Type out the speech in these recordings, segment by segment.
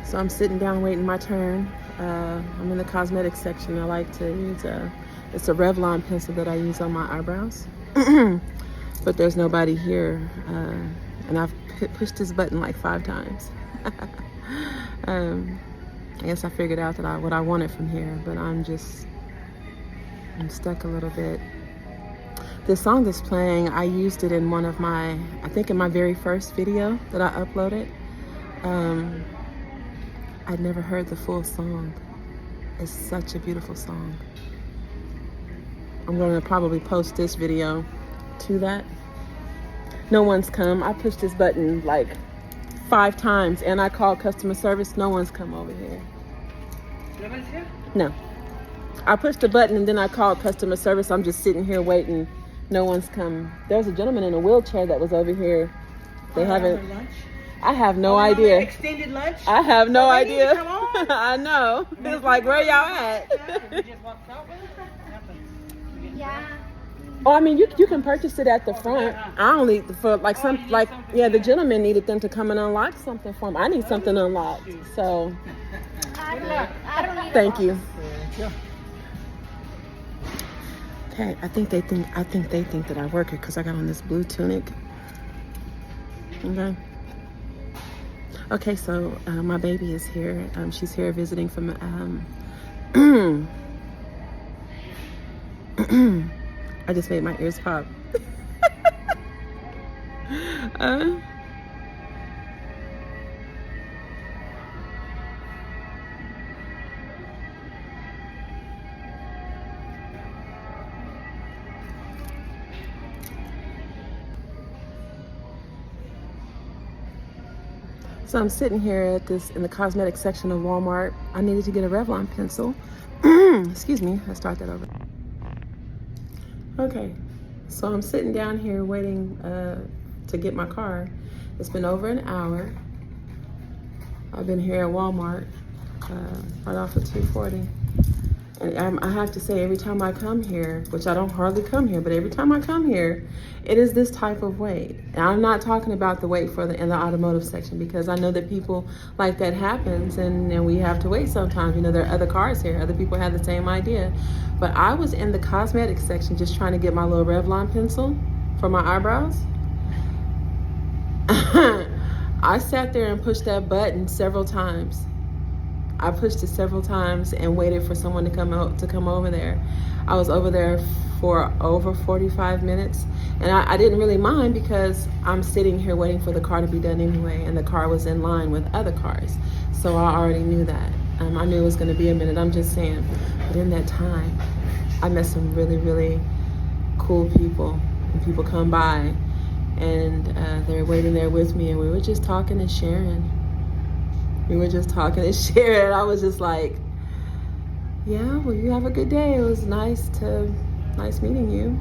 So I'm sitting down waiting my turn. I'm in the cosmetics section. I like to use it's a Revlon pencil that I use on my eyebrows. But there's nobody here. And I've pushed this button like 5 times. I guess I figured out that what I wanted from here, but I'm stuck a little bit. This song that's playing, I used it in one of my, I think in my very first video that I uploaded. I'd never heard the full song. It's such a beautiful song. I'm going to probably post this video to that. No one's come. I pushed this button like 5 times and I called customer service. No one's come over here. Nobody's here? No. I pushed the button and then I called customer service. I'm just sitting here waiting. No one's come. There's a gentleman in a wheelchair that was over here. They haven't. Lunch? I have no idea. Extended lunch? I have no idea. Come on. I know. It's like, where y'all at? You just walked out with it? What happened? Yeah. Oh, I mean, you can purchase it at the front. I only for like the gentleman needed them to come and unlock something for him. I need something unlocked, so I don't need thank you. Yeah. Okay, I think they think that I work it because I got on this blue tunic. Okay, so my baby is here. She's here visiting from. I just made my ears pop. So I'm sitting here in the cosmetics section of Walmart. I needed to get a Revlon pencil. Excuse me, let's start that over. Okay, so I'm sitting down here waiting to get my car. It's been over an hour. I've been here at Walmart, right off of 240. And I have to say, every time I come here, which I don't hardly come here, but every time I come here, it is this type of wait. And I'm not talking about the wait in the automotive section, because I know that people like that happens and we have to wait sometimes. You know, there are other cars here. Other people have the same idea. But I was in the cosmetics section just trying to get my little Revlon pencil for my eyebrows. I sat there and pushed that button several times. I pushed it several times and waited for someone to come over there. I was over there for over 45 minutes, and I didn't really mind because I'm sitting here waiting for the car to be done anyway, and the car was in line with other cars, so I already knew that. I knew it was going to be a minute. I'm just saying, but in that time, I met some really, really cool people, and people come by, and they're waiting there with me, and we were just talking and sharing. We were just talking and sharing. I was just like, yeah, well, you have a good day. It was nice meeting you.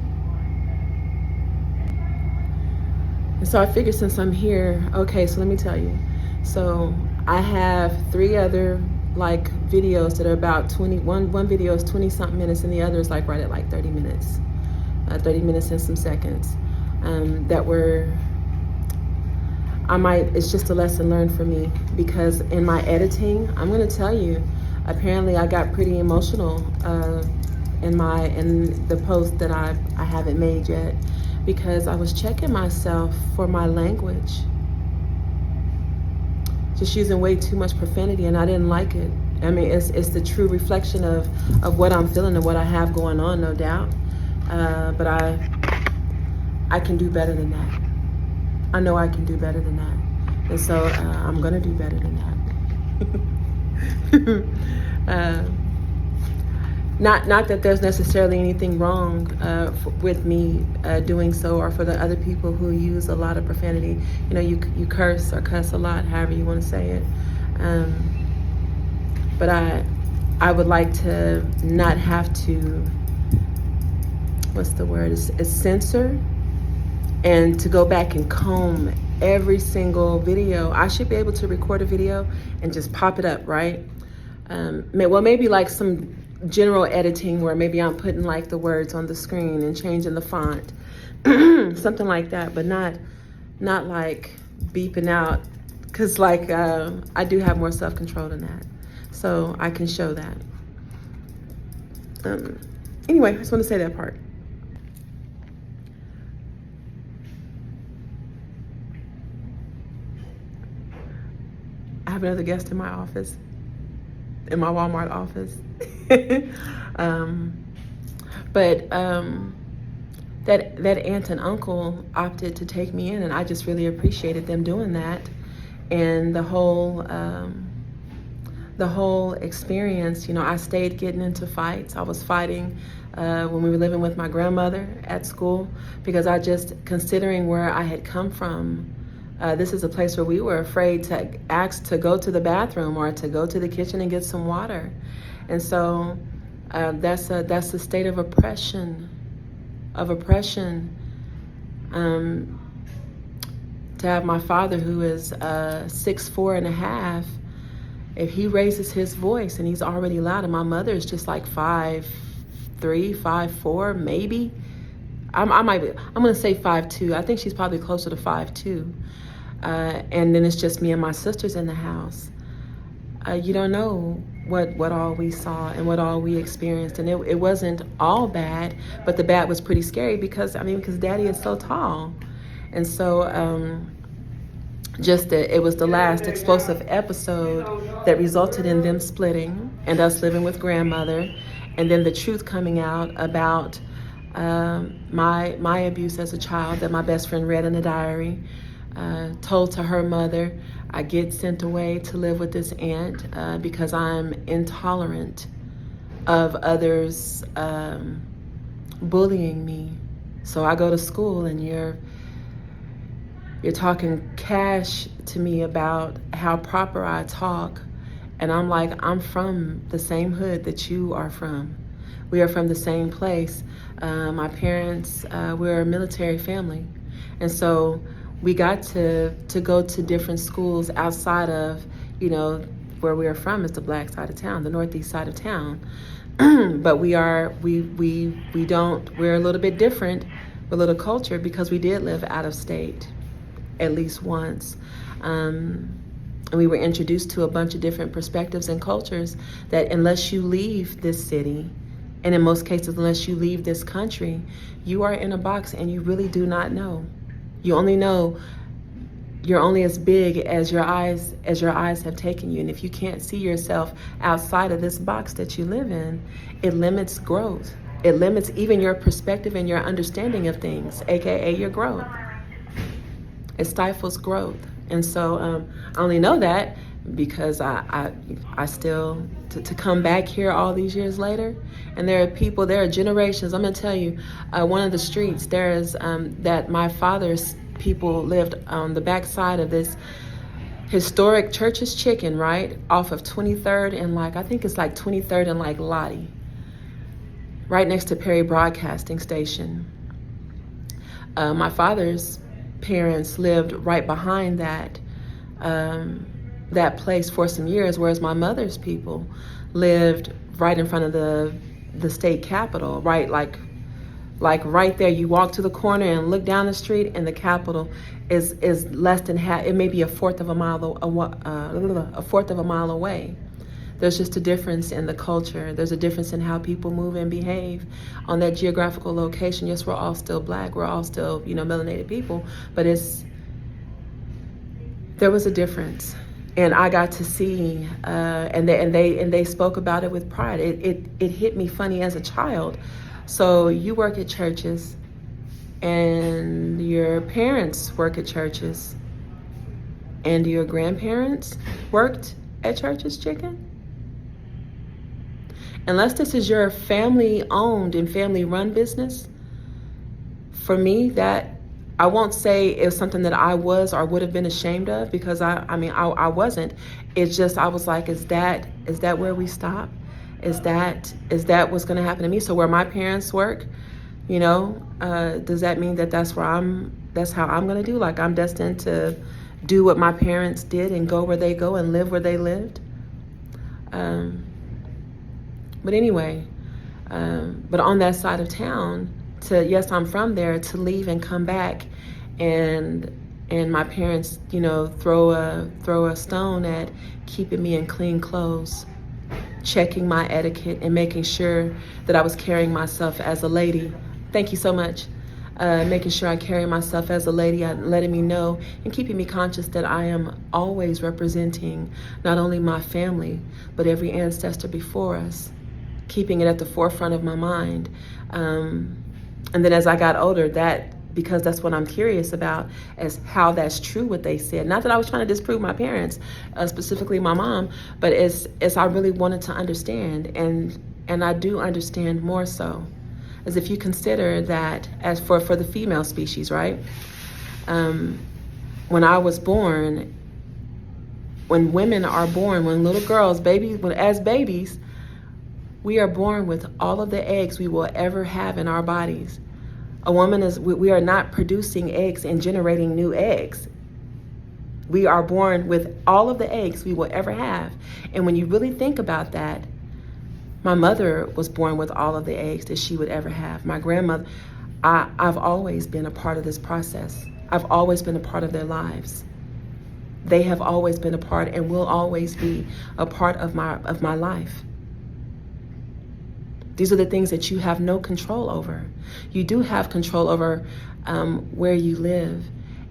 And so I figured, since I'm here, okay, so let me tell you. So I have 3 other like videos that are about 20, one video is 20 something minutes and the other is like right at like 30 minutes. 30 minutes and some seconds. That were, it's just a lesson learned for me, because in my editing, I'm gonna tell you, apparently I got pretty emotional in the post that I haven't made yet, because I was checking myself for my language. Just using way too much profanity, and I didn't like it. I mean, it's the true reflection of what I'm feeling and what I have going on, no doubt. But I can do better than that. I know I can do better than that. And so I'm gonna do better than that. Not that there's necessarily anything wrong with me doing so, or for the other people who use a lot of profanity. You know, you curse or cuss a lot, however you want to say it. But I would like to not have to, what's the word? It's censor, and to go back and comb every single video. I should be able to record a video and just pop it up, right? Well, maybe like some general editing where maybe I'm putting like the words on the screen and changing the font, something like that, but not like beeping out Because like I do have more self-control than that, so I can show that. Anyway, I just want to say that part. I have another guest in my office, in my Walmart office. But that aunt and uncle opted to take me in, and I just really appreciated them doing that. And the whole experience, you know, I stayed getting into fights. I was fighting when we were living with my grandmother at school, because I just, considering where I had come from, this is a place where we were afraid to ask to go to the bathroom or to go to the kitchen and get some water. And so that's a state of oppression. To have my father, who is 6'4.5", if he raises his voice and he's already loud, and my mother is just like 5'3", 5'4", maybe. I'm gonna say 5'2". I think she's probably closer to 5'2". And then it's just me and my sisters in the house. You don't know what all we saw and what all we experienced, and it wasn't all bad, but the bad was pretty scary because Daddy is so tall. And so it was the last explosive episode that resulted in them splitting and us living with grandmother, and then the truth coming out about my abuse as a child that my best friend read in a diary, told to her mother. I get sent away to live with this aunt because I'm intolerant of others bullying me. So I go to school, and you're talking cash to me about how proper I talk. And I'm like, I'm from the same hood that you are from. We are from the same place. My parents, we're a military family. And so we got to go to different schools outside of, you know, where we are from is the black side of town, the northeast side of town. But we're a little bit different, a little cultured, because we did live out of state at least once. And we were introduced to a bunch of different perspectives and cultures that, unless you leave this city, and in most cases, unless you leave this country, you are in a box and you really do not know. You only know, you're only as big as your eyes have taken you. And if you can't see yourself outside of this box that you live in, it limits growth. It limits even your perspective and your understanding of things, AKA your growth. It stifles growth. And so I only know that because I still, to come back here all these years later, and there are generations. I'm gonna tell you, one of the streets there is that my father's people lived on the back side of this historic Church's Chicken, right off of 23rd and I think it's 23rd and Lottie, right next to Perry Broadcasting Station. My father's parents lived right behind that place for some years, whereas my mother's people lived right in front of the state capitol, right right there. You walk to the corner and look down the street, and the capitol is less than half. It may be a fourth of a mile away. There's just a difference in the culture. There's a difference in how people move and behave on that geographical location. Yes, we're all still black. We're all still, melanated people, but there was a difference. And I got to see, and they spoke about it with pride. It hit me funny as a child. So you work at churches, and your parents work at churches, and your grandparents worked at Church's Chicken. Unless this is your family-owned and family-run business, for me, that I won't say it was something that I was or would have been ashamed of, because I wasn't. It's just I was like, is that where we stop? Is that what's going to happen to me? So where my parents work, does that mean that's how I'm going to do? I'm destined to do what my parents did and go where they go and live where they lived? But anyway, but on that side of town, yes, I'm from there, to leave and come back and And my parents, you know, throw a stone at keeping me in clean clothes, checking my etiquette and making sure that I was carrying myself as a lady. Thank you so much. Making sure I carry myself as a lady, letting me know and keeping me conscious that I am always representing not only my family, but every ancestor before us, keeping it at the forefront of my mind. And then as I got older, because that's what I'm curious about, as how that's true what they said. Not that I was trying to disprove my parents, specifically my mom, but as I really wanted to understand, and I do understand more so. As if you consider that as for the female species, right? When I was born, when women are born, when little girls, as babies, we are born with all of the eggs we will ever have in our bodies. A woman we are not producing eggs and generating new eggs. We are born with all of the eggs we will ever have. And when you really think about that, my mother was born with all of the eggs that she would ever have. My grandmother, I've always been a part of this process. I've always been a part of their lives. They have always been a part and will always be a part of my life. These are the things that you have no control over. You do have control over where you live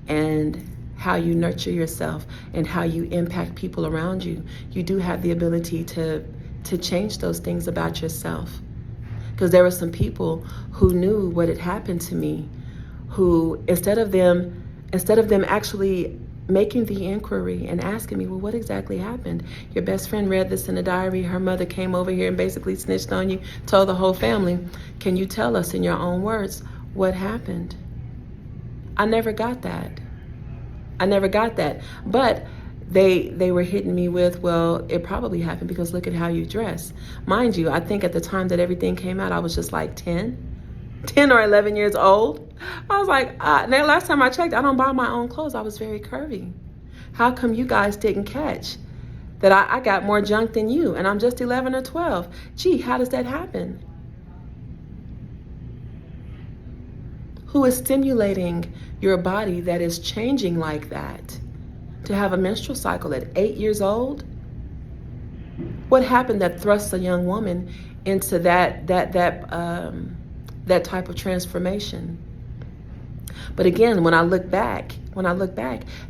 and how you nurture yourself and how you impact people around you. You do have the ability to change those things about yourself. Because there were some people who knew what had happened to me, who instead of them actually making the inquiry and asking me, well, what exactly happened? Your best friend read this in a diary. Her mother came over here and basically snitched on you, told the whole family. Can you tell us in your own words what happened? I never got that. But they were hitting me with, well, it probably happened because look at how you dress. Mind you, I think at the time that everything came out, I was just like 10 or 11 years old. I was like, now last time I checked, I don't buy my own clothes. I was very curvy. How come you guys didn't catch that I got more junk than you and I'm just 11 or 12? Gee, how does that happen? Who is stimulating your body that is changing like that? To have a menstrual cycle at 8 years old? What happened that thrusts a young woman into that type of transformation? But again, when I look back,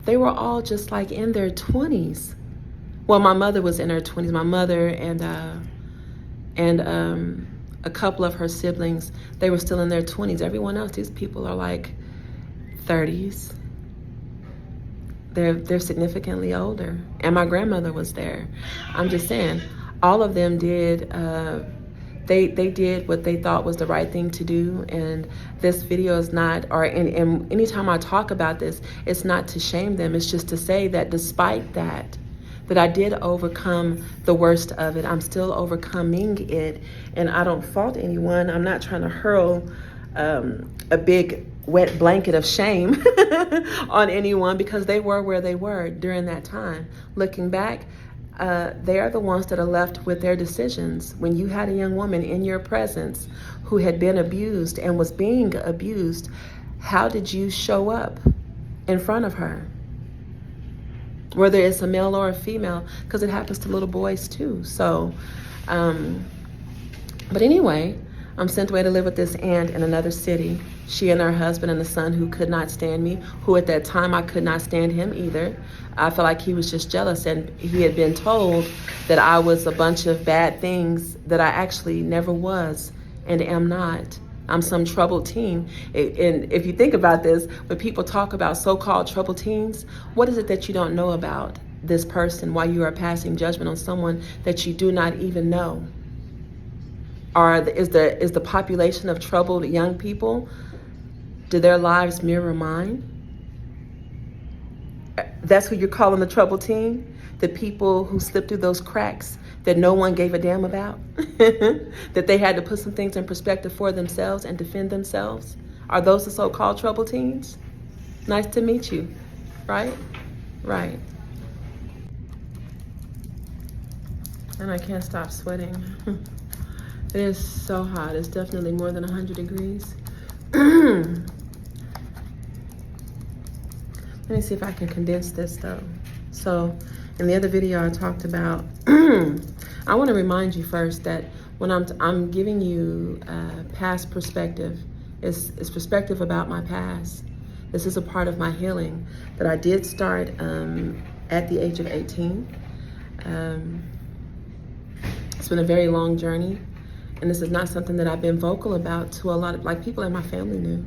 they were all just like in their 20s. Well, my mother was in her 20s. My mother and a couple of her siblings, they were still in their 20s. Everyone else, these people are like 30s. They're significantly older. And my grandmother was there. I'm just saying, all of them did. They did what they thought was the right thing to do. And this video is not, and anytime I talk about this, it's not to shame them. It's just to say that despite that I did overcome the worst of it. I'm still overcoming it, and I don't fault anyone. I'm not trying to hurl a big wet blanket of shame on anyone, because they were where they were during that time. Looking back, they are the ones that are left with their decisions. When you had a young woman in your presence who had been abused and was being abused, how did you show up in front of her? Whether it's a male or a female, because it happens to little boys too. So, but anyway, I'm sent away to live with this aunt in another city. She and her husband and a son who could not stand me, who at that time I could not stand him either. I felt like he was just jealous, and he had been told that I was a bunch of bad things that I actually never was and am not. I'm some troubled teen. And if you think about this, when people talk about so-called troubled teens, what is it that you don't know about this person while you are passing judgment on someone that you do not even know? Is the population of troubled young people, do their lives mirror mine? That's who you're calling the troubled teen? The people who slipped through those cracks that no one gave a damn about? That they had to put some things in perspective for themselves and defend themselves? Are those the so-called troubled teens? Nice to meet you, right? Right. And I can't stop sweating. It is so hot. It's definitely more than 100 degrees. let me see if I can condense this though. So in the other video I talked about, I want to remind you first that when I'm giving you past perspective, it's perspective about my past. This is a part of my healing that I did start at the age of 18. It's been a very long journey, and this is not something that I've been vocal about to a lot of, like, people in my family knew.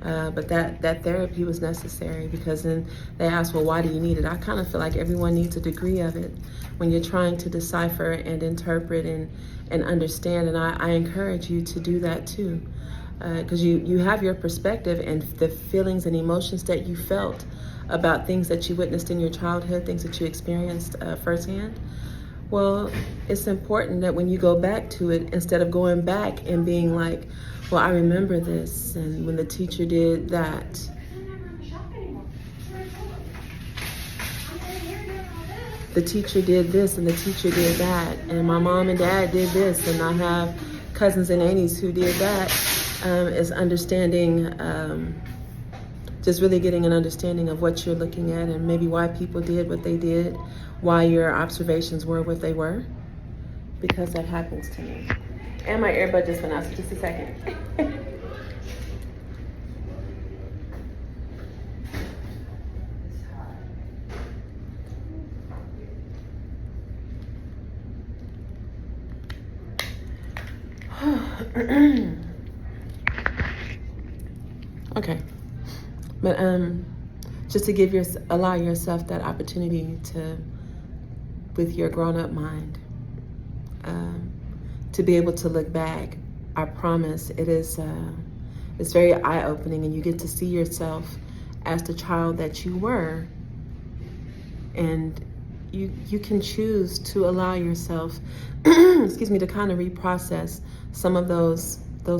But that therapy was necessary, because then they asked, well, why do you need it? I kind of feel like everyone needs a degree of it when you're trying to decipher and interpret and understand. And I encourage you to do that too, because you have your perspective and the feelings and emotions that you felt about things that you witnessed in your childhood, things that you experienced firsthand. Well, it's important that when you go back to it, instead of going back and being like, well, I remember this, and when the teacher did that. The teacher did this and the teacher did that, and my mom and dad did this, and I have cousins and aunties who did that, is understanding, just really getting an understanding of what you're looking at and maybe why people did what they did, why your observations were what they were, because that happens to me. And my earbud just went out, so just a second. Okay, but just to allow yourself that opportunity to, with your grown-up mind, to be able to look back. I promise it's very eye-opening, and you get to see yourself as the child that you were, and you can choose to allow yourself, excuse me, to kind of reprocess some of those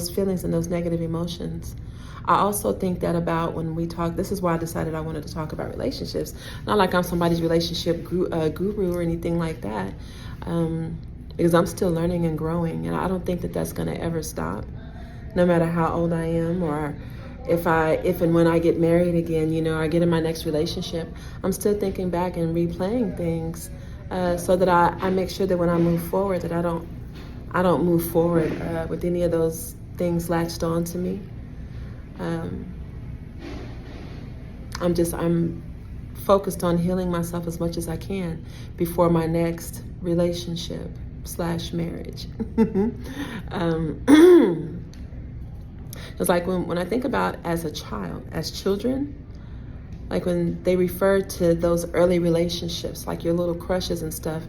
feelings and those negative emotions. I also think that about when we talk, this is why I decided I wanted to talk about relationships. Not like I'm somebody's relationship guru or anything like that, because I'm still learning and growing, and I don't think that that's gonna ever stop, no matter how old I am, or if and when I get married again, you know, or I get in my next relationship. I'm still thinking back and replaying things, so that I make sure that when I move forward, that I don't move forward with any of those things latched on to me. I'm focused on healing myself as much as I can before my next relationship / marriage. It's like when I think about as children, like when they refer to those early relationships, like your little crushes and stuff,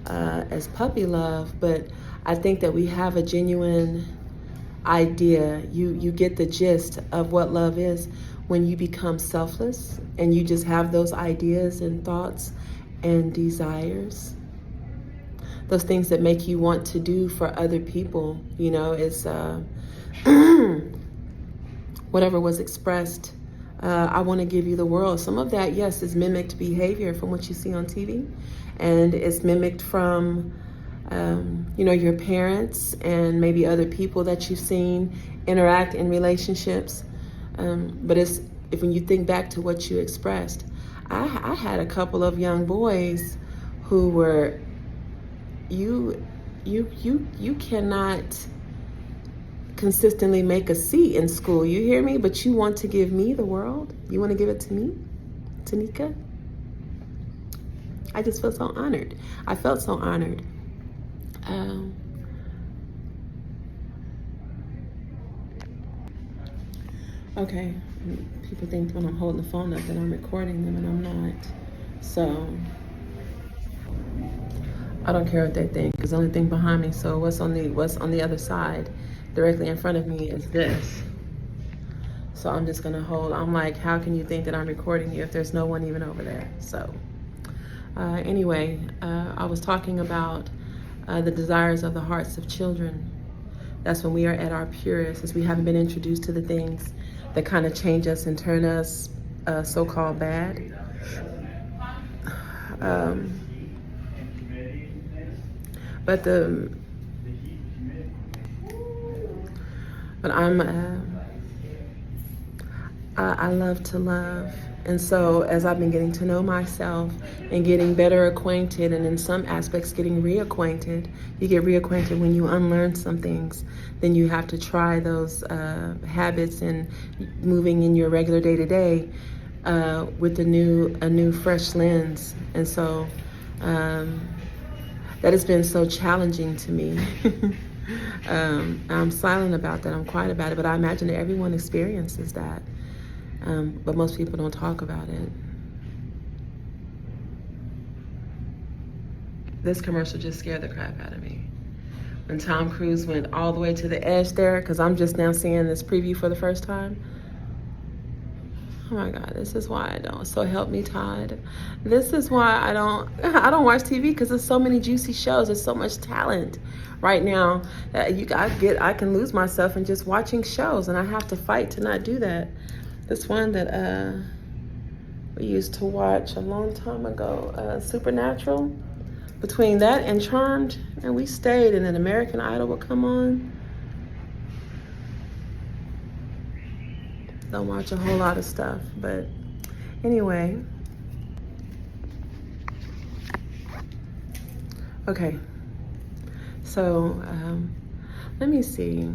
as puppy love, but I think that we have a genuine idea. You get the gist of what love is when you become selfless and you just have those ideas and thoughts and desires, those things that make you want to do for other people. You know, it's whatever was expressed, I want to give you the world. Some of that, yes, is mimicked behavior from what you see on TV, and it's mimicked from you know, your parents and maybe other people that you've seen interact in relationships. But when you think back to what you expressed, I had a couple of young boys who were, you cannot consistently make a C in school, you hear me? But you want to give me the world? You want to give it to me, ItsTeneca? I just feel so honored. I felt so honored. Okay, people think when I'm holding the phone up that I'm recording them, and I'm not. So I don't care what they think, because the only thing behind me, so what's on the other side directly in front of me is this. So I'm just gonna hold. I'm like, how can you think that I'm recording you if there's no one even over there? So anyway, I was talking about the desires of the hearts of children. That's when we are at our purest, as we haven't been introduced to the things that kind of change us and turn us so-called bad. But I love to love. And so as I've been getting to know myself and getting better acquainted, and in some aspects getting reacquainted, you get reacquainted when you unlearn some things, then you have to try those habits and moving in your regular day-to-day with a new fresh lens. And so that has been so challenging to me. I'm silent about that, I'm quiet about it, but I imagine that everyone experiences that. But most people don't talk about it. This commercial just scared the crap out of me. When Tom Cruise went all the way to the edge there, because I'm just now seeing this preview for the first time. Oh my God, this is why I don't. So help me, Todd. This is why I don't watch TV, because there's so many juicy shows. There's so much talent right now that I can lose myself in just watching shows, and I have to fight to not do that. This one that we used to watch a long time ago, Supernatural. Between that and Charmed, and we stayed, and then American Idol would come on. Don't watch a whole lot of stuff, but anyway. Okay, so let me see.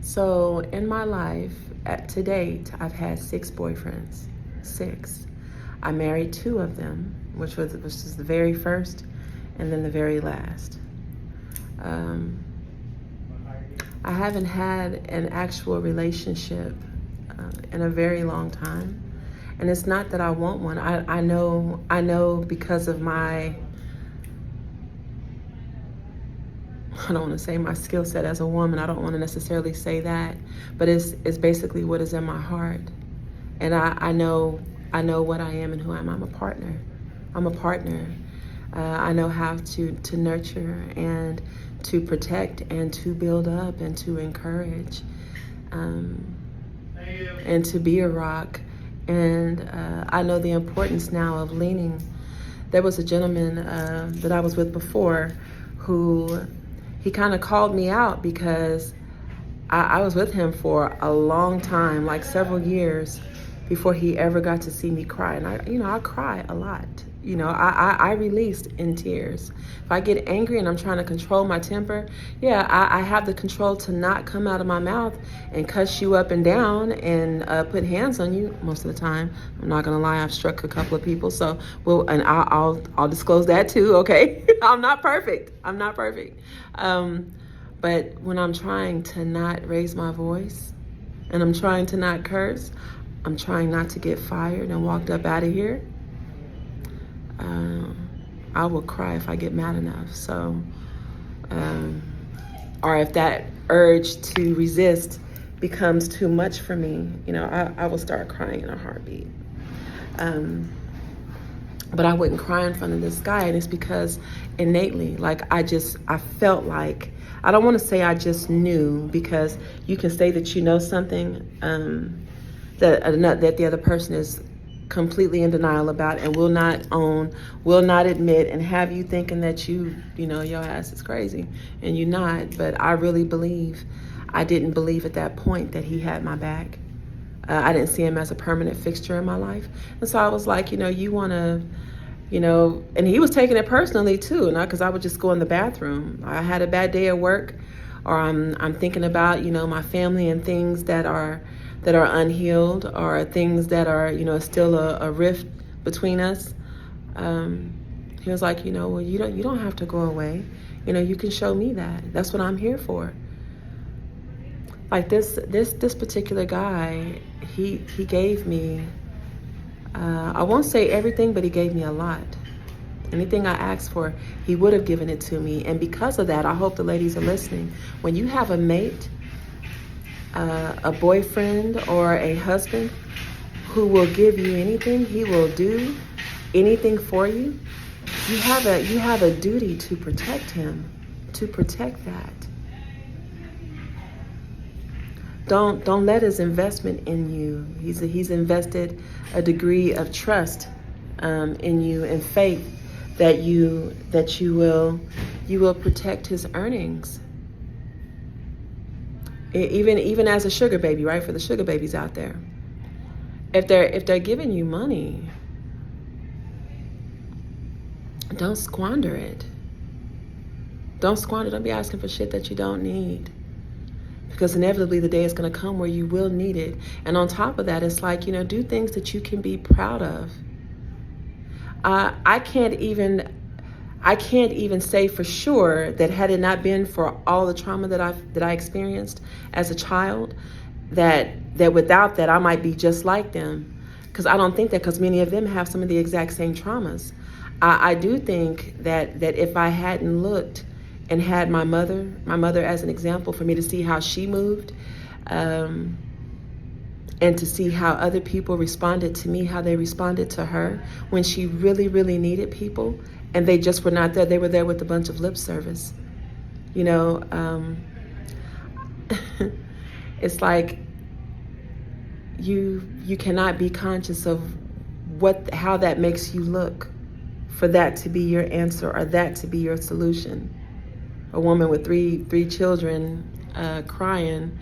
So in my life, to date, I've had 6 boyfriends. 6. I married 2 of them, which was the very first and then the very last. I haven't had an actual relationship in a very long time. And it's not that I want one. I know because of my, I don't want to say my skill set as a woman. I don't want to necessarily say that, but it's basically what is in my heart. And I know what I am and who I am. I'm a partner. I know how to nurture and to protect and to build up and to encourage and to be a rock. And I know the importance now of leaning. There was a gentleman that I was with before who, he kind of called me out because I was with him for a long time, like several years, before he ever got to see me cry. And I cry a lot. I released in tears. If I get angry and I'm trying to control my temper, I have the control to not come out of my mouth and cuss you up and down and put hands on you most of the time. I'm not gonna lie, I've struck a couple of people, so I'll disclose that too, okay? I'm not perfect. But when I'm trying to not raise my voice and I'm trying to not curse, I'm trying not to get fired and walked up out of here, I will cry if I get mad enough. So, or if that urge to resist becomes too much for me, I will start crying in a heartbeat. But I wouldn't cry in front of this guy, and it's because innately, I felt like, I don't want to say I just knew, because you can say that you know something that the other person is completely in denial about and will not own, will not admit, and have you thinking that your ass is crazy, and you're not. But I really I didn't believe at that point that he had my back. I didn't see him as a permanent fixture in my life. And so I was like, you want to, and he was taking it personally too, because I would just go in the bathroom. I had a bad day at work, or I'm thinking about, my family and things that are unhealed, or things that are, still a rift between us. He was like, well, you don't have to go away. You can show me that. That's what I'm here for. Like this particular guy, he gave me, I won't say everything, but he gave me a lot. Anything I asked for, he would have given it to me. And because of that, I hope the ladies are listening. When you have a mate, a boyfriend or a husband who will give you anything, he will do anything for you, you have a duty to protect him, to protect that. Don't let his investment in you, he's invested a degree of trust in you and faith that you will protect his earnings. Even as a sugar baby, right? For the sugar babies out there, If they're giving you money, don't squander it. Don't be asking for shit that you don't need. Because inevitably the day is going to come where you will need it. And on top of that, it's like, do things that you can be proud of. I can't even say for sure that had it not been for all the trauma that I experienced as a child, that without that I might be just like them. Because I don't think that, because many of them have some of the exact same traumas. I do think that if I hadn't looked and had my mother as an example for me to see how she moved, and to see how other people responded to me, how they responded to her when she really, really needed people, and they just were not there. They were there with a bunch of lip service. It's like you cannot be conscious of how that makes you look for that to be your answer or that to be your solution. A woman with three children crying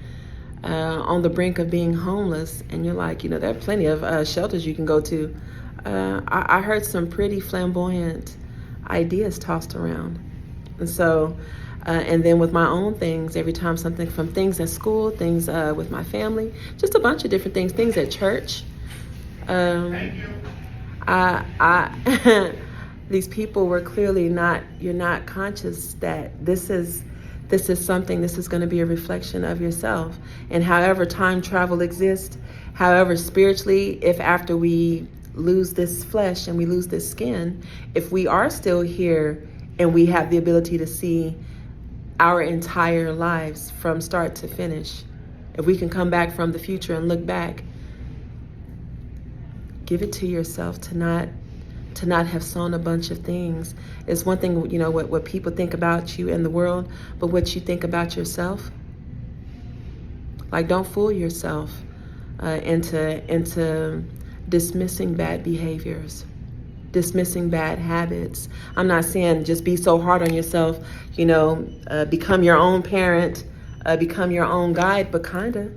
on the brink of being homeless, and you're like, there are plenty of shelters you can go to. I heard some pretty flamboyant ideas tossed around. And so, and then with my own things, every time something, from things at school, things with my family, just a bunch of different things at church. These people were clearly you're not conscious that this is something, this is going to be a reflection of yourself. And however time travel exists, however spiritually, if after we lose this flesh and we lose this skin, if we are still here and we have the ability to see our entire lives from start to finish, if we can come back from the future and look back, give it to yourself to not have sown a bunch of things. It's one thing, what people think about you in the world, but what you think about yourself. Like, don't fool yourself into dismissing bad behaviors, dismissing bad habits. I'm not saying just be so hard on yourself, become your own parent, become your own guide, but kinda,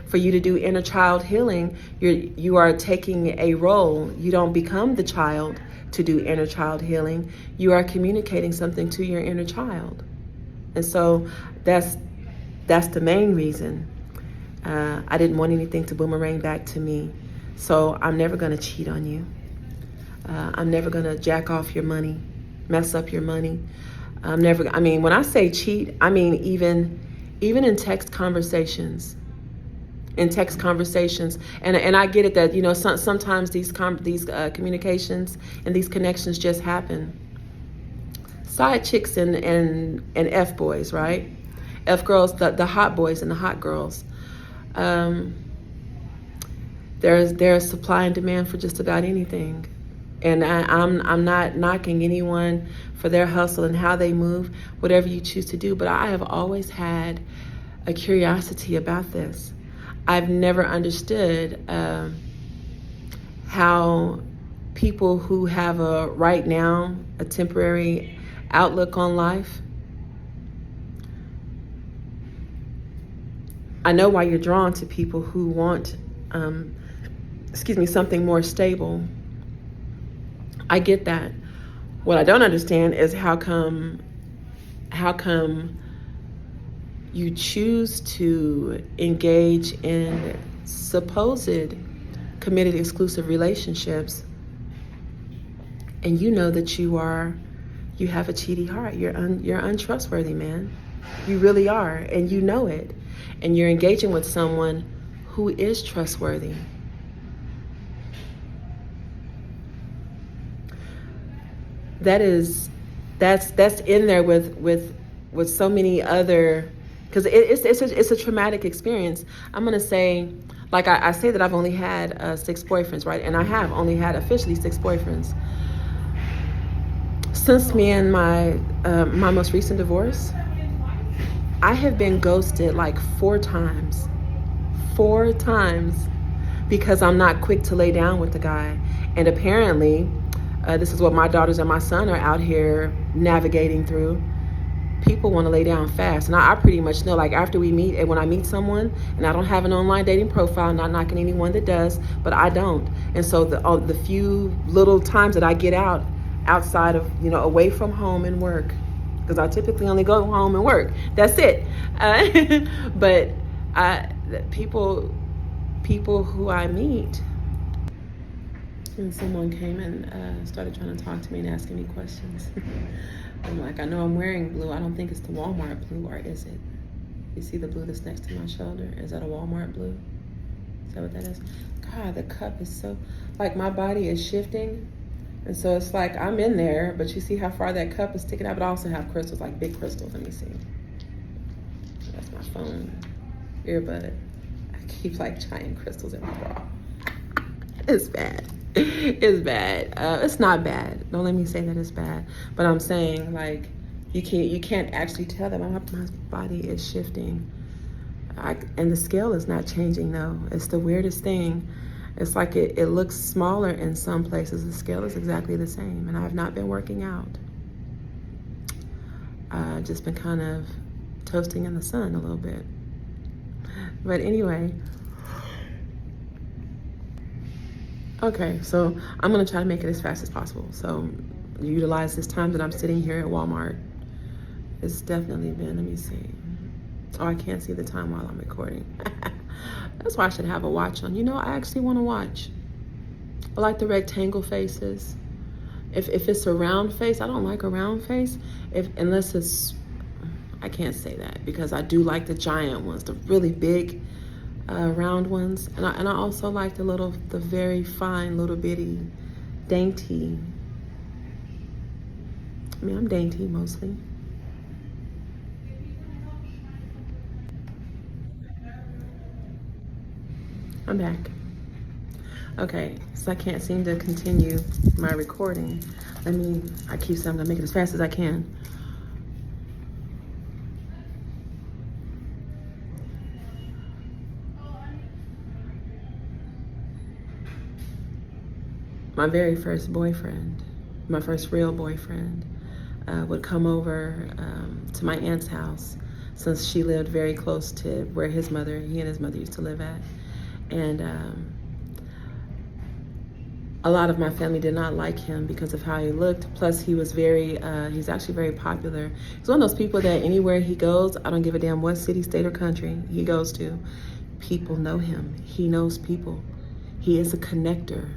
for you to do inner child healing, you are taking a role. You don't become the child to do inner child healing. You are communicating something to your inner child. And so that's the main reason. I didn't want anything to boomerang back to me. So I'm never going to cheat on you. I'm never going to jack off your money, mess up your money. When I say cheat, I mean even in text conversations. And I get it that sometimes these communications and these connections just happen. Side chicks and F boys, right? F girls, the hot boys and the hot girls. There's supply and demand for just about anything. And I'm not knocking anyone for their hustle and how they move, whatever you choose to do, but I have always had a curiosity about this. I've never understood how people who have a temporary outlook on life, I know why you're drawn to people who want, something more stable. I get that. What I don't understand is how come you choose to engage in supposed committed exclusive relationships, and you know that you have a cheaty heart. You're untrustworthy, man. You really are, and you know it. And you're engaging with someone who is trustworthy. That's in there with so many other, because it's a traumatic experience. I'm gonna say, like I say that I've only had 6 boyfriends, right? And I have only had officially 6 boyfriends. Since me and my most recent divorce, I have been ghosted like 4 times. 4 times, because I'm not quick to lay down with the guy. And apparently, this is what my daughters and my son are out here navigating through. people want to lay down fast. And I pretty much know, like, after we meet, and when I meet someone, and I don't have an online dating profile, not knocking anyone that does, but I don't. And so the few little times that I get outside of, away from home and work, because I typically only go home and work. That's it. But people who I meet, and someone came and started trying to talk to me and asking me questions. I'm like, I know I'm wearing blue. I don't think it's the Walmart blue, or is it? You see the blue that's next to my shoulder? Is that a Walmart blue? Is that what that is? God, the cup is so, like, my body is shifting. And so it's like I'm in there, but you see how far that cup is sticking out? But I also have crystals, like big crystals. Let me see. That's my phone earbud. I keep like giant crystals in my bra. It's bad. It's bad. It's not bad. Don't let me say that it's bad. But I'm saying, like, you can't actually tell that my body is shifting. And the scale is not changing though. It's the weirdest thing. It's like it looks smaller in some places. The scale is exactly the same. And I've not been working out. Just been kind of toasting in the sun a little bit. But anyway. Okay, so I'm gonna try to make it as fast as possible. So utilize this time that I'm sitting here at Walmart. It's definitely been, let me see. Oh, I can't see the time while I'm recording. That's why I should have a watch on. I actually want to watch. I like the rectangle faces. If it's a round face, I don't like a round face. Unless it's, I can't say that because I do like the giant ones, the really big round ones. And I also like the very fine little bitty, dainty. I mean, I'm dainty mostly. I'm back. Okay, so I can't seem to continue my recording. I keep saying I'm gonna make it as fast as I can. My very first boyfriend, my first real boyfriend, would come over to my aunt's house since she lived very close to where he and his mother used to live at. And a lot of my family did not like him because of how he looked. Plus, he was he's actually very popular. He's one of those people that anywhere he goes, I don't give a damn what city, state, or country he goes to, people know him. He knows people. He is a connector.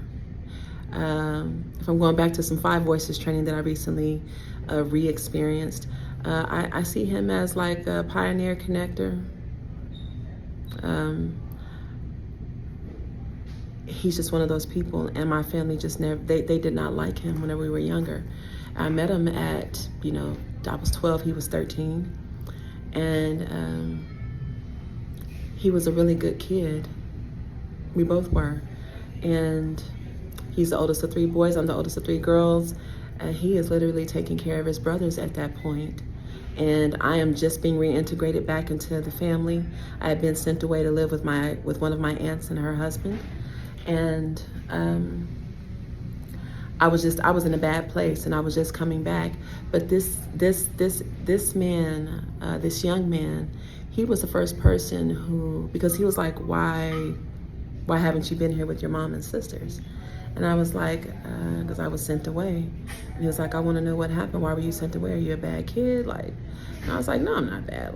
If I'm going back to some 5 Voices training that I recently re-experienced, I see him as like a pioneer connector. He's just one of those people, and my family just never, they did not like him whenever we were younger. I met him at, I was 12, he was 13, and he was a really good kid. We both were, and he's the oldest of 3 boys, I'm the oldest of 3 girls, and he is literally taking care of his brothers at that point. And I am just being reintegrated back into the family. I had been sent away to live with one of my aunts and her husband. And I was in a bad place, and I was just coming back. But this young man, he was the first person who, because he was like, why haven't you been here with your mom and sisters? And I was like, because I was sent away. And he was like, I want to know what happened. Why were you sent away? Are you a bad kid? And I was like, no, I'm not bad.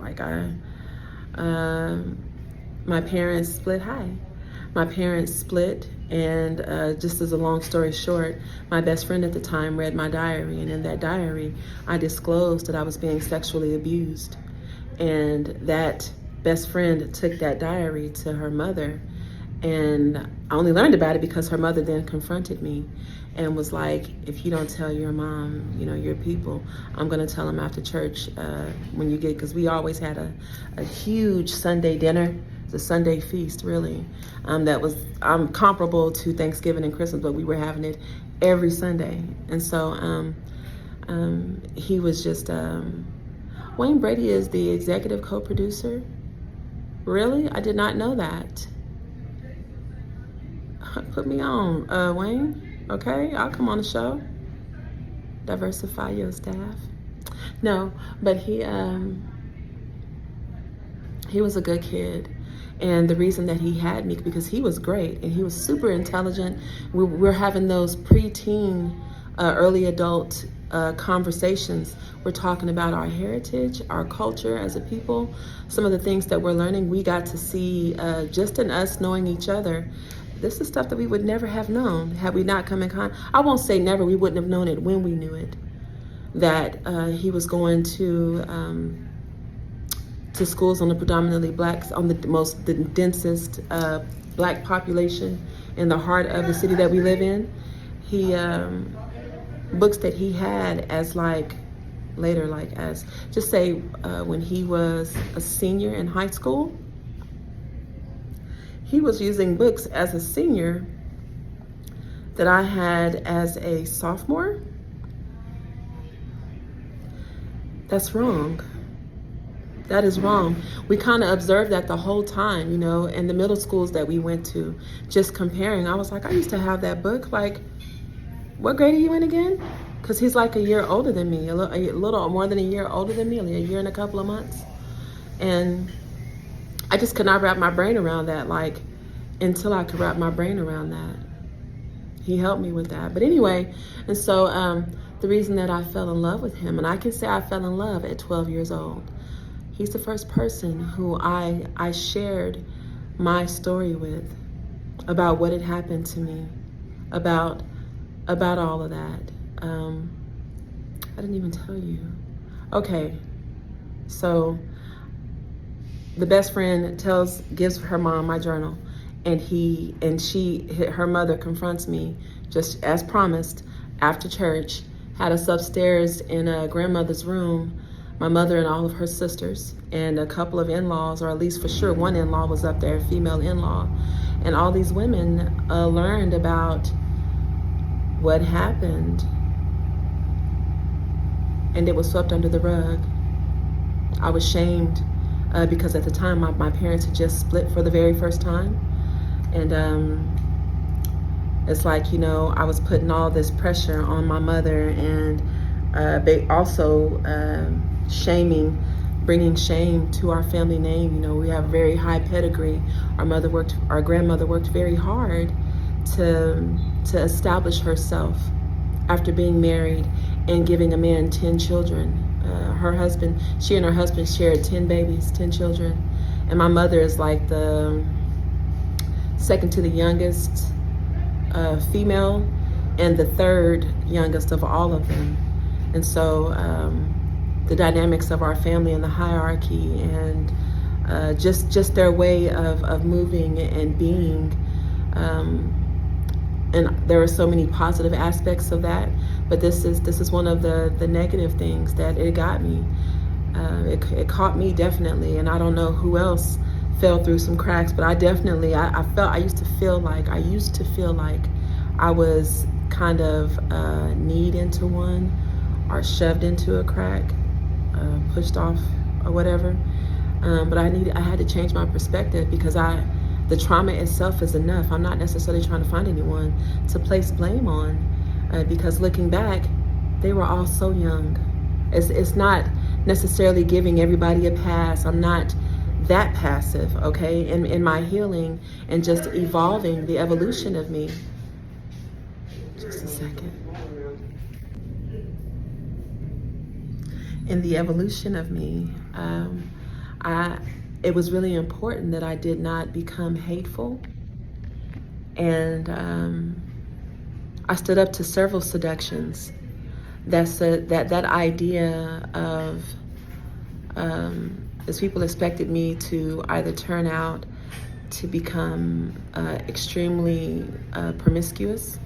My parents split. My parents split, and just as a long story short, my best friend at the time read my diary, and in that diary, I disclosed that I was being sexually abused. And that best friend took that diary to her mother, and I only learned about it because her mother then confronted me and was like, if you don't tell your mom, your people, I'm gonna tell them after church when you get, because we always had a huge Sunday dinner. The Sunday feast, really, that was comparable to Thanksgiving and Christmas, but we were having it every Sunday. And so he was just, Wayne Brady is the executive co-producer. Really? I did not know that. Put me on, Wayne. Okay, I'll come on the show. Diversify your staff. No, but he was a good kid. And the reason that he had me, because he was great and he was super intelligent. We're having those preteen, early adult conversations. We're talking about our heritage, our culture as a people, some of the things that we're learning. We got to see just in us knowing each other. This is stuff that we would never have known had we not come in contact. I won't say never, we wouldn't have known it when we knew it. That he was going to schools on the predominantly black, on the densest black population in the heart of the city that we live in. He books that he had as later, as just say when he was a senior in high school, he was using books as a senior that I had as a sophomore. That's wrong. That is wrong. We kind of observed that the whole time, in the middle schools that we went to, just comparing. I was like, I used to have that book. Like, what grade are you in again? Because he's like a year older than me, a little more than a year older than me, a year and a couple of months. And I just could not wrap my brain around that, until I could wrap my brain around that. He helped me with that. But anyway, and so the reason that I fell in love with him, and I can say I fell in love at 12 years old. He's the first person who I shared my story with about what had happened to me, about all of that. I didn't even tell you. Okay, so the best friend gives her mom my journal, and her mother confronts me just as promised after church, had us upstairs in a grandmother's room, my mother and all of her sisters and a couple of in-laws, or at least for sure one in-law was up there, a female in-law. And all these women learned about what happened, and it was swept under the rug. I was shamed because at the time my parents had just split for the very first time. And it's like, I was putting all this pressure on my mother, and they also bringing shame to our family name. We have a very high pedigree. Our grandmother worked very hard to establish herself after being married and giving a man 10 children. She and her husband shared 10 babies, 10 children. And my mother is like the second to the youngest female and the third youngest of all of them. And so the dynamics of our family and the hierarchy and just their way of moving and being, and there are so many positive aspects of that, but this is one of the negative things that it got me. It caught me definitely, and I don't know who else fell through some cracks, but I definitely I used to feel like I was kind of kneed into one or shoved into a crack, pushed off or whatever. But I had to change my perspective, because the trauma itself is enough. I'm not necessarily trying to find anyone to place blame on, because looking back, they were all so young. It's not necessarily giving everybody a pass. I'm not that passive, okay, in my healing and just evolving, the evolution of me. Just a second. In the evolution of me, it was really important that I did not become hateful. And I stood up to several seductions. That idea of, as people expected me to either turn out to become extremely promiscuous,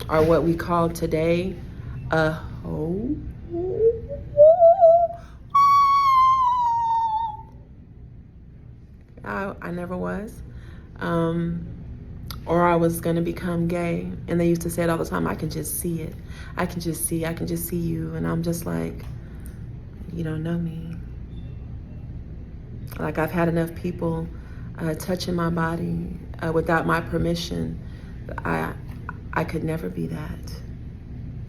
or what we call today a hoe. I never was. Or I was gonna become gay. And they used to say it all the time, I can just see it. I can just see you. And I'm just like, you don't know me. Like, I've had enough people touching my body without my permission. I could never be that.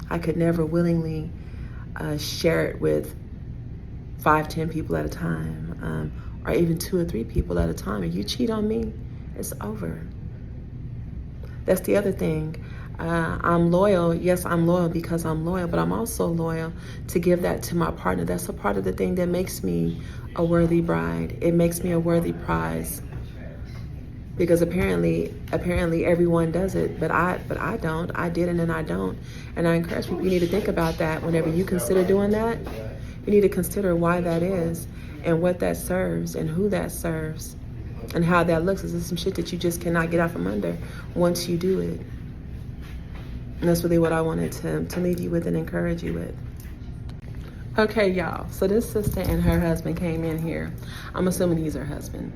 I could never willingly share it with 5, 10 people at a time, or even 2 or 3 people at a time. If you cheat on me, it's over. That's the other thing. I'm loyal. Yes, I'm loyal because I'm loyal, but I'm also loyal to give that to my partner. That's a part of the thing that makes me a worthy bride. It makes me a worthy prize. Because apparently everyone does it, but I don't. I didn't, and I don't. And I encourage people, you need to think about that whenever you consider doing that. You need to consider why that is, and what that serves, and who that serves, and how that looks. This is some shit that you just cannot get out from under once you do it. And that's really what I wanted to leave you with and encourage you with. Okay, y'all. So this sister and her husband came in here. I'm assuming he's her husband.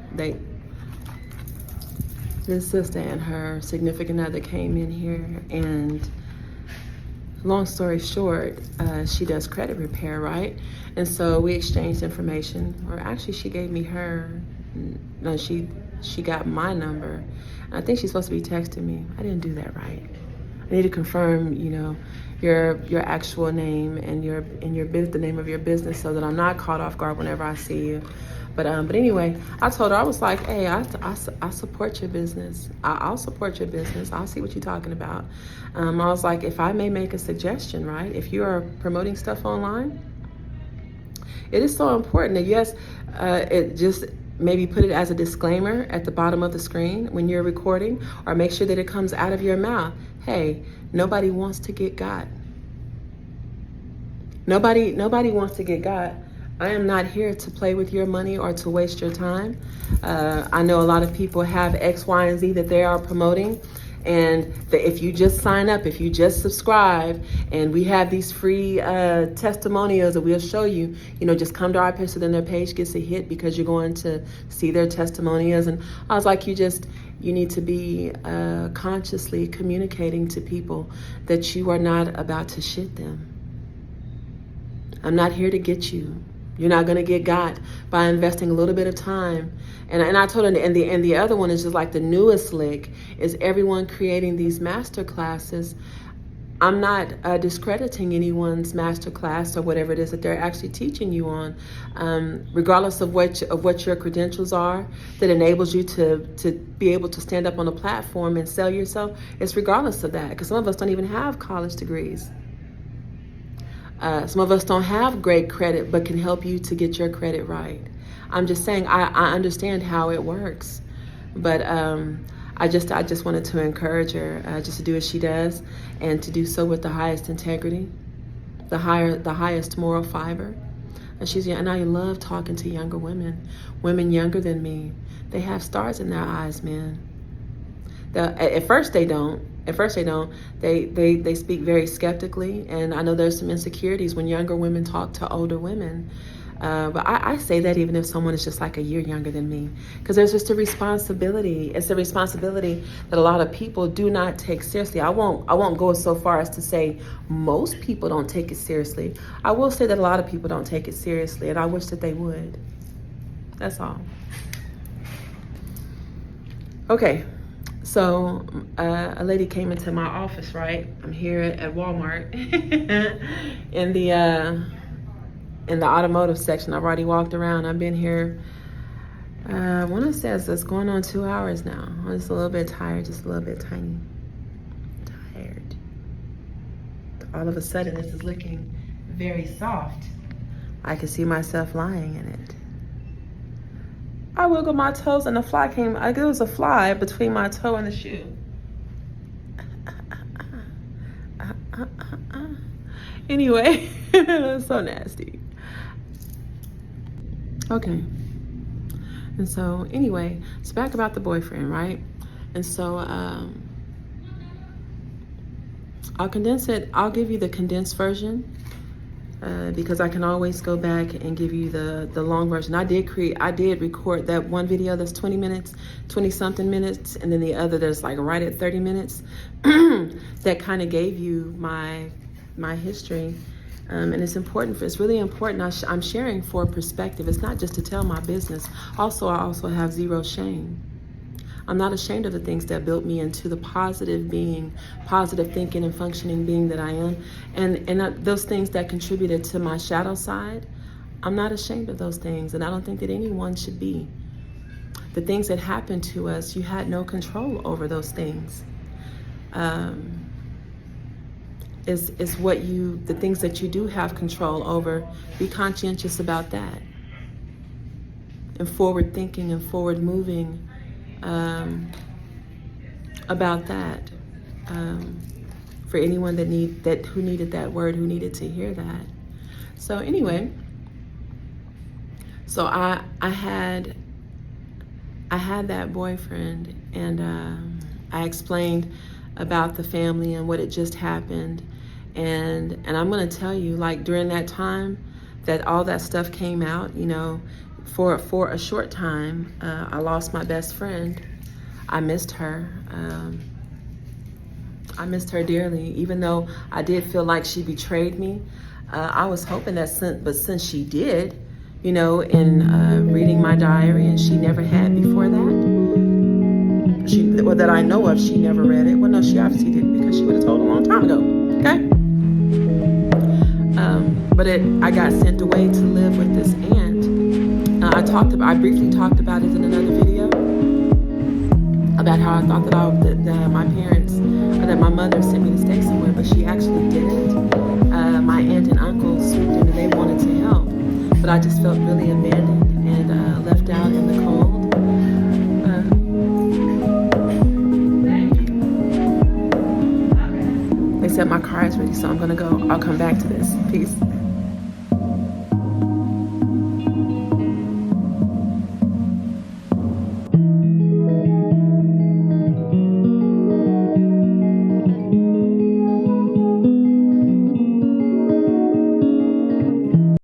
This sister and her significant other came in here, and long story short, she does credit repair, right? And so we exchanged information, or actually she gave me she got my number. I think she's supposed to be texting me. I didn't do that right. I need to confirm, your actual name and the name of your business, so that I'm not caught off guard whenever I see you. But anyway, I told her, I was like, hey, I support your business. I'll support your business. I'll see what you're talking about. I was like, if I may make a suggestion, right? If you are promoting stuff online, it is so important that, yes, it just maybe put it as a disclaimer at the bottom of the screen when you're recording, or make sure that it comes out of your mouth. Hey, nobody wants to get got. Nobody wants to get got. I am not here to play with your money or to waste your time. I know a lot of people have X, Y, and Z that they are promoting. And if you just sign up, if you just subscribe, and we have these free testimonials that we'll show you, just come to our page, so then their page gets a hit because you're going to see their testimonials. And I was like, you need to be consciously communicating to people that you are not about to shit them. I'm not here to get you. You're not going to get got by investing a little bit of time. And I told her, and the other one is just like the newest lick, is everyone creating these master classes. I'm not discrediting anyone's master class or whatever it is that they're actually teaching you on, regardless of what your credentials are that enables you to be able to stand up on a platform and sell yourself. It's regardless of that, because some of us don't even have college degrees. Some of us don't have great credit, but can help you to get your credit right. I'm just saying, I understand how it works, but I just wanted to encourage her just to do as she does, and to do so with the highest integrity, the highest moral fiber. And I love talking to younger women younger than me. They have stars in their eyes, man. At first they don't. They speak very skeptically, and I know there's some insecurities when younger women talk to older women. But I say that even if someone is just like a year younger than me, because there's just a responsibility. It's a responsibility that a lot of people do not take seriously. I won't go so far as to say most people don't take it seriously. I will say that a lot of people don't take it seriously, and I wish that they would. That's all. Okay. So a lady came into my office, right? I'm here at Walmart in the automotive section. I've already walked around. I've been here, I want to say it's going on 2 hours now. I'm just a little bit tired, just a little bit tired. All of a sudden, this is looking very soft. I can see myself lying in it. I wiggled my toes and the fly came. It was a fly between my toe and the shoe. Anyway, so nasty. Okay. And so anyway, it's back about the boyfriend, right? And so I'll condense it. I'll give you the condensed version. Because I can always go back and give you the long version. I did record that one video that's 20 something minutes, and then the other that's like right at 30 minutes. That kind of gave you my history, and it's really important. I'm sharing for perspective. It's not just to tell my business. I also have zero shame. I'm not ashamed of the things that built me into the positive being, positive thinking and functioning being that I am. And those things that contributed to my shadow side, I'm not ashamed of those things. And I don't think that anyone should be. The things that happened to us, you had no control over those things. Is what the things that you do have control over, be conscientious about that. And forward thinking and forward moving about that. For anyone who needed that word, who needed to hear that. So anyway, so I had that boyfriend, and I explained about the family and what had just happened, and I'm gonna tell you, like, during that time that all that stuff came out, you know, for a short time, I lost my best friend. I missed her. I missed her dearly, even though I did feel like she betrayed me. I was hoping that since she did, you know, in reading my diary, and she never had before that. Well, that I know of, she never read it. Well, no, she obviously didn't, because she would have told a long time ago. Okay. But I got sent away to live with this aunt. I briefly talked about it in another video, about how I thought that my parents, or that my mother sent me to stay somewhere, but she actually didn't. My aunt and uncle swooped in and they wanted to help, but I just felt really abandoned and left out in the cold. They said my car is ready, so I'm gonna go. I'll come back to this. Peace.